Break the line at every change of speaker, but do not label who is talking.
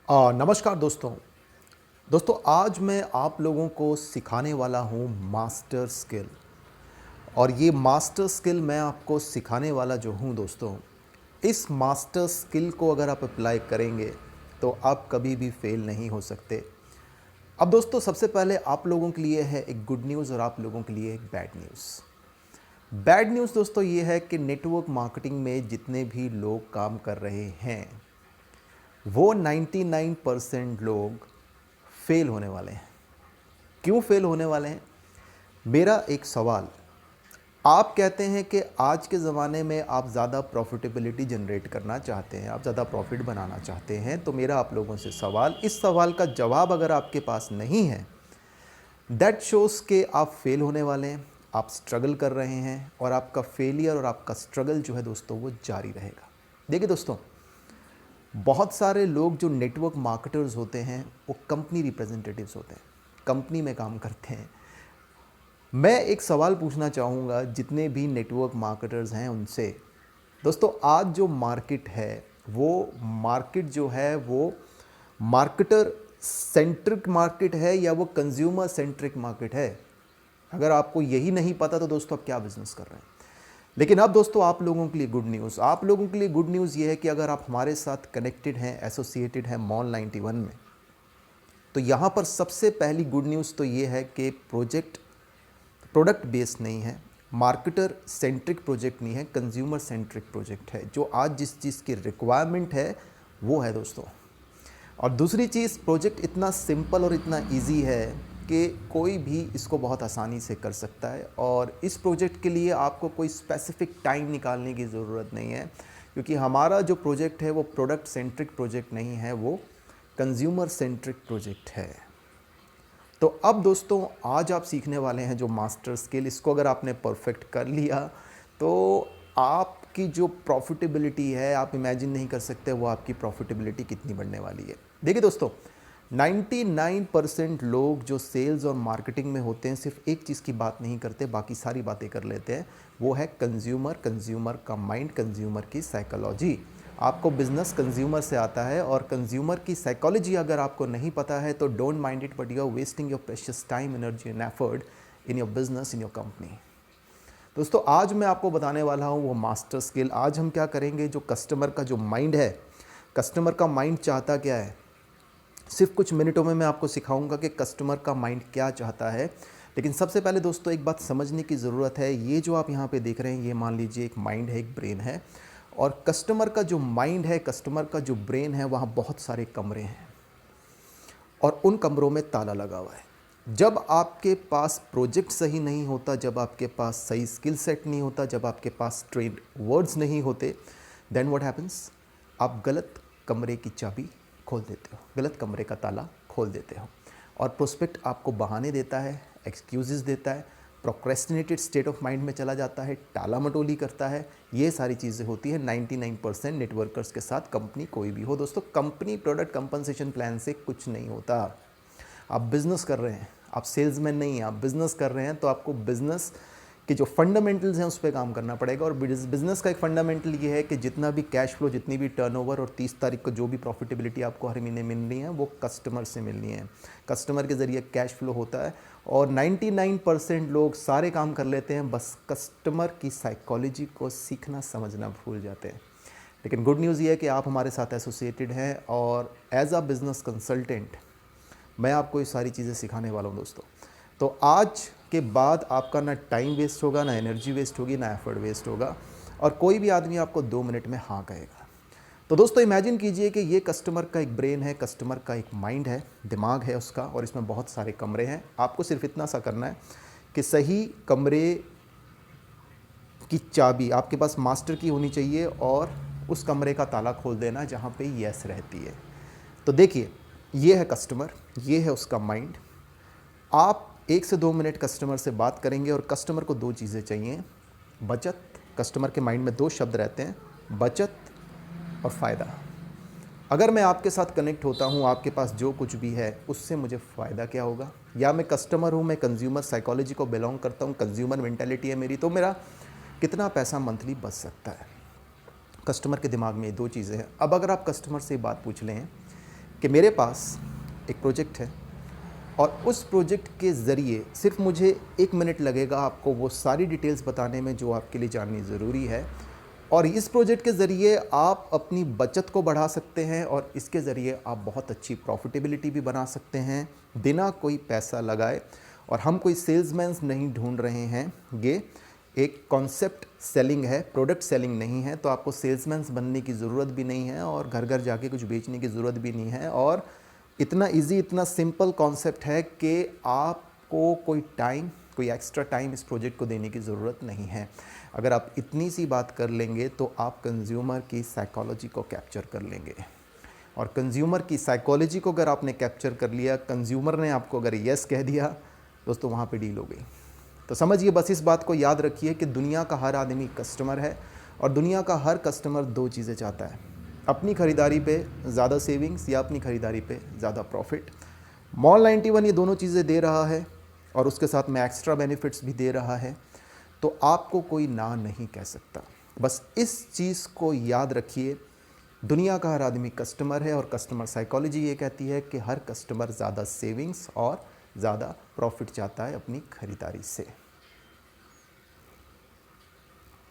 नमस्कार दोस्तों। दोस्तों आज मैं आप लोगों को सिखाने वाला हूँ मास्टर स्किल। और ये मास्टर स्किल मैं आपको सिखाने वाला जो हूँ दोस्तों, इस मास्टर स्किल को अगर आप अप्लाई करेंगे तो आप कभी भी फेल नहीं हो सकते। अब दोस्तों सबसे पहले आप लोगों के लिए है एक गुड न्यूज़ और आप लोगों के लिए एक बैड न्यूज़। बैड न्यूज़ दोस्तों ये है कि नेटवर्क मार्केटिंग में जितने भी लोग काम कर रहे हैं वो 99% लोग फेल होने वाले हैं। क्यों फेल होने वाले हैं? मेरा एक सवाल, आप कहते हैं कि आज के ज़माने में आप ज़्यादा प्रॉफिटेबिलिटी जनरेट करना चाहते हैं, आप ज़्यादा प्रॉफिट बनाना चाहते हैं, तो मेरा आप लोगों से सवाल, इस सवाल का जवाब अगर आपके पास नहीं है, दैट शोज़ के आप फेल होने वाले हैं, आप स्ट्रगल कर रहे हैं और आपका फेलियर और आपका स्ट्रगल जो है दोस्तों वो जारी रहेगा। देखिए दोस्तों, बहुत सारे लोग जो नेटवर्क मार्केटर्स होते हैं वो कंपनी रिप्रेजेंटेटिव्स होते हैं, कंपनी में काम करते हैं। मैं एक सवाल पूछना चाहूँगा जितने भी नेटवर्क मार्केटर्स हैं उनसे, दोस्तों आज जो मार्केट है वो मार्केट जो है वो मार्केटर सेंट्रिक मार्केट है या वो कंज्यूमर सेंट्रिक मार्केट है? अगर आपको यही नहीं पता तो दोस्तों आप क्या बिजनेस कर रहे हैं। लेकिन अब दोस्तों आप लोगों के लिए गुड न्यूज़, आप लोगों के लिए गुड न्यूज़ ये है कि अगर आप हमारे साथ कनेक्टेड हैं, एसोसिएटेड हैं मॉल 91 में, तो यहाँ पर सबसे पहली गुड न्यूज़ तो ये है कि प्रोडक्ट बेस्ड नहीं है, मार्केटर सेंट्रिक प्रोजेक्ट नहीं है, कंज्यूमर सेंट्रिक प्रोजेक्ट है। जो आज जिस चीज़ की रिक्वायरमेंट है वो है दोस्तों। और दूसरी चीज़, प्रोजेक्ट इतना सिंपल और इतना इजी है कि कोई भी इसको बहुत आसानी से कर सकता है। और इस प्रोजेक्ट के लिए आपको कोई स्पेसिफिक टाइम निकालने की ज़रूरत नहीं है, क्योंकि हमारा जो प्रोजेक्ट है वो प्रोडक्ट सेंट्रिक प्रोजेक्ट नहीं है, वो कंज्यूमर सेंट्रिक प्रोजेक्ट है। तो अब दोस्तों आज आप सीखने वाले हैं जो मास्टर स्किल, इसको अगर आपने परफेक्ट कर लिया तो आपकी जो प्रॉफिटेबिलिटी है आप इमेजिन नहीं कर सकते वो आपकी प्रॉफिटेबिलिटी कितनी बढ़ने वाली है। देखिए दोस्तों, 99% लोग जो सेल्स और मार्केटिंग में होते हैं सिर्फ एक चीज़ की बात नहीं करते, बाकी सारी बातें कर लेते हैं। वो है कंज्यूमर का माइंड, कंज्यूमर की साइकोलॉजी। आपको बिजनेस कंज्यूमर से आता है और कंज्यूमर की साइकोलॉजी अगर आपको नहीं पता है तो don't mind it, but you are wasting your precious time, energy and effort in your business, in your company. दोस्तों आज मैं आपको बताने वाला हूँ वो मास्टर स्किल। आज हम क्या करेंगे, जो कस्टमर का जो माइंड है, कस्टमर का माइंड चाहता क्या है, सिर्फ कुछ मिनटों में मैं आपको सिखाऊंगा कि कस्टमर का माइंड क्या चाहता है। लेकिन सबसे पहले दोस्तों एक बात समझने की ज़रूरत है, ये जो आप यहाँ पे देख रहे हैं ये मान लीजिए एक माइंड है, एक ब्रेन है, और कस्टमर का जो माइंड है, कस्टमर का जो ब्रेन है, वहाँ बहुत सारे कमरे हैं और उन कमरों में ताला लगा हुआ है। जब आपके पास प्रोजेक्ट सही नहीं होता, जब आपके पास सही स्किल सेट नहीं होता, जब आपके पास ट्रेंड वर्ड्स नहीं होते, देन व्हाट हैपन्स, आप गलत कमरे की चाबी खोल देते हो, गलत कमरे का ताला खोल देते हो और प्रोस्पेक्ट आपको बहाने देता है, एक्सक्यूजेस देता है, प्रोक्रेस्टिनेटेड स्टेट ऑफ माइंड में चला जाता है, टाला मटोली करता है। ये सारी चीज़ें होती है 99% नेटवर्कर्स के साथ, कंपनी कोई भी हो दोस्तों। कंपनी प्रोडक्ट कंपनसेशन प्लान से कुछ नहीं होता। आप बिज़नेस कर रहे हैं, आप सेल्समैन नहीं हैं, आप बिज़नेस कर रहे हैं, तो आपको बिज़नेस के जो फंडामेंटल्स हैं उस पर काम करना पड़ेगा। और बिज़नेस का एक फंडामेंटल ये है कि जितना भी कैश फ्लो, जितनी भी टर्नओवर और 30 तारीख को जो भी प्रॉफिटेबिलिटी आपको हर महीने मिलनी है वो कस्टमर से मिलनी है। कस्टमर के ज़रिए कैश फ्लो होता है और 99% लोग सारे काम कर लेते हैं, बस कस्टमर की साइकोलॉजी को सीखना समझना भूल जाते हैं। लेकिन गुड न्यूज़ ये है कि आप हमारे साथ एसोसिएटेड हैं और एज अ बिज़नेस कंसल्टेंट मैं आपको ये सारी चीज़ें सिखाने वाला हूँ दोस्तों। तो आज के बाद आपका ना टाइम वेस्ट होगा, ना एनर्जी वेस्ट होगी, ना एफर्ट वेस्ट होगा और कोई भी आदमी आपको 2 मिनट में हाँ कहेगा। तो दोस्तों इमेजिन कीजिए कि ये कस्टमर का एक ब्रेन है, कस्टमर का एक माइंड है, दिमाग है उसका, और इसमें बहुत सारे कमरे हैं। आपको सिर्फ इतना सा करना है कि सही कमरे की चाबी आपके पास मास्टर की होनी चाहिए और उस कमरे का ताला खोल देना जहाँ पे यस रहती है। तो देखिए, ये है कस्टमर, ये है उसका माइंड। आप 1 से 2 मिनट कस्टमर से बात करेंगे और कस्टमर को 2 चीज़ें चाहिए, बचत। कस्टमर के माइंड में 2 शब्द रहते हैं, बचत और फ़ायदा। अगर मैं आपके साथ कनेक्ट होता हूँ, आपके पास जो कुछ भी है उससे मुझे फ़ायदा क्या होगा, या मैं कस्टमर हूँ, मैं कंज्यूमर साइकोलॉजी को बिलोंग करता हूँ, कंज्यूमर मेंटालिटी है मेरी, तो मेरा कितना पैसा मंथली बच सकता है। कस्टमर के दिमाग में ये 2 चीज़ें हैं। अब अगर आप कस्टमर से बात पूछ लें कि मेरे पास एक प्रोजेक्ट है और उस प्रोजेक्ट के ज़रिए सिर्फ मुझे 1 मिनट लगेगा आपको वो सारी डिटेल्स बताने में जो आपके लिए जाननी ज़रूरी है, और इस प्रोजेक्ट के ज़रिए आप अपनी बचत को बढ़ा सकते हैं और इसके ज़रिए आप बहुत अच्छी प्रॉफिटेबिलिटी भी बना सकते हैं बिना कोई पैसा लगाए। और हम कोई सेल्समैन्स नहीं ढूंढ रहे हैं, ये एक कॉन्सेप्ट सेलिंग है, प्रोडक्ट सेलिंग नहीं है। तो आपको सेल्समैन्स बनने की ज़रूरत भी नहीं है और घर घर जाके कुछ बेचने की ज़रूरत भी नहीं है। और इतना इजी, इतना सिंपल कॉन्सेप्ट है कि आपको कोई टाइम, कोई एक्स्ट्रा टाइम इस प्रोजेक्ट को देने की ज़रूरत नहीं है। अगर आप इतनी सी बात कर लेंगे तो आप कंज्यूमर की साइकोलॉजी को कैप्चर कर लेंगे। और कंज्यूमर की साइकोलॉजी को अगर आपने कैप्चर कर लिया, कंज्यूमर ने आपको अगर यस कह दिया, दोस्तों वहाँ पे डील हो गई। तो समझिए, बस इस बात को याद रखिए कि दुनिया का हर आदमी कस्टमर है और दुनिया का हर कस्टमर 2 चीज़ें चाहता है, अपनी ख़रीदारी पे ज़्यादा सेविंग्स या अपनी ख़रीदारी पे ज़्यादा प्रॉफिट। मॉल 91 ये दोनों चीज़ें दे रहा है और उसके साथ में एक्स्ट्रा बेनिफिट्स भी दे रहा है, तो आपको कोई ना नहीं कह सकता। बस इस चीज़ को याद रखिए, दुनिया का हर आदमी कस्टमर है और कस्टमर साइकोलॉजी ये कहती है कि हर कस्टमर ज़्यादा सेविंग्स और ज़्यादा प्रॉफिट चाहता है अपनी ख़रीदारी से।